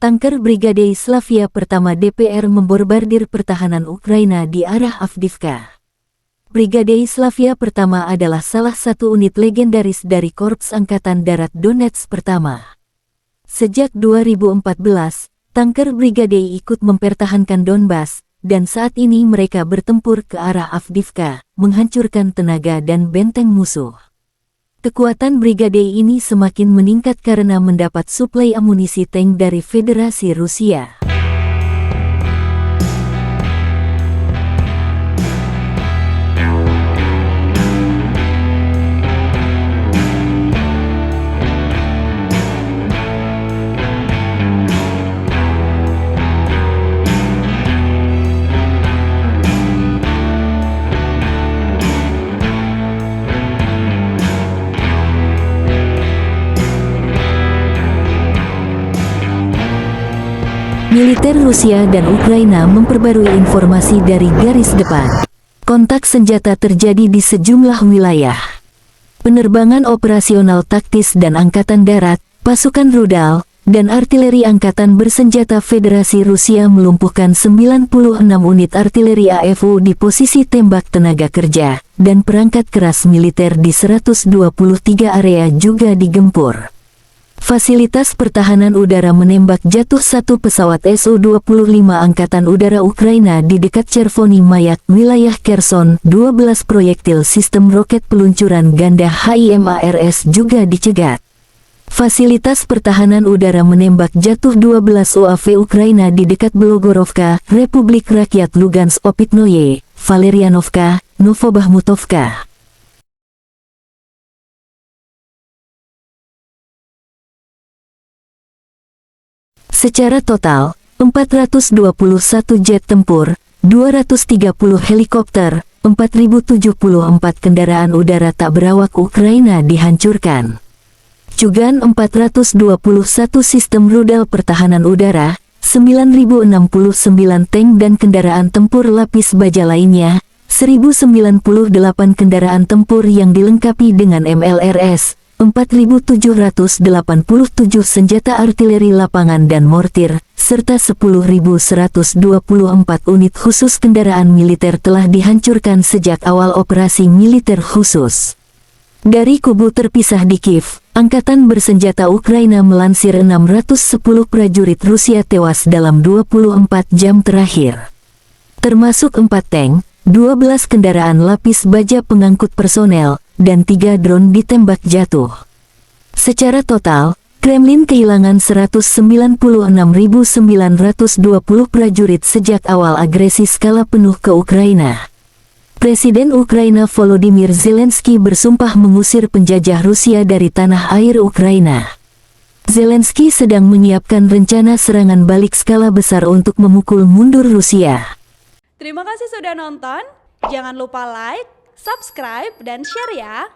Tanker Brigade Slavia Pertama DPR membombardir pertahanan Ukraina di arah Avdiivka. Brigade Slavia Pertama adalah salah satu unit legendaris dari Korps Angkatan Darat Donetsk Pertama. Sejak 2014, tanker Brigade ikut mempertahankan Donbas, dan saat ini mereka bertempur ke arah Avdiivka, menghancurkan tenaga dan benteng musuh. Kekuatan brigade ini semakin meningkat karena mendapat suplai amunisi tank dari Federasi Rusia. Militer Rusia dan Ukraina memperbarui informasi dari garis depan. Kontak senjata terjadi di sejumlah wilayah. Penerbangan operasional taktis dan Angkatan Darat, pasukan rudal, dan artileri Angkatan Bersenjata Federasi Rusia melumpuhkan 96 unit artileri AFU di posisi tembak tenaga kerja, dan perangkat keras militer di 123 area juga digempur. Fasilitas pertahanan udara menembak jatuh satu pesawat Su-25 Angkatan Udara Ukraina di dekat Chervony Mayak, wilayah Kherson. 12 proyektil sistem roket peluncuran ganda HIMARS juga dicegat. Fasilitas pertahanan udara menembak jatuh 12 UAV Ukraina di dekat Belogorovka, Republik Rakyat Lugansk, Opitnoye, Valerianovka, Novobahmutovka. Secara total, 421 jet tempur, 230 helikopter, 4.074 kendaraan udara tak berawak Ukraina dihancurkan. Juga 421 sistem rudal pertahanan udara, 9.069 tank dan kendaraan tempur lapis baja lainnya, 1.098 kendaraan tempur yang dilengkapi dengan MLRS, 4.787 senjata artileri lapangan dan mortir, serta 10.124 unit khusus kendaraan militer telah dihancurkan sejak awal operasi militer khusus. Dari kubu terpisah di Kiev, Angkatan Bersenjata Ukraina melansir 610 prajurit Rusia tewas dalam 24 jam terakhir. Termasuk 4 tank, 12 kendaraan lapis baja pengangkut personel, dan 3 drone ditembak jatuh. Secara total, Kremlin kehilangan 196.920 prajurit sejak awal agresi skala penuh ke Ukraina. Presiden Ukraina Volodymyr Zelensky bersumpah mengusir penjajah Rusia dari tanah air Ukraina. Zelensky sedang menyiapkan rencana serangan balik skala besar untuk memukul mundur Rusia. Terima kasih sudah nonton, jangan lupa like, subscribe, dan share ya!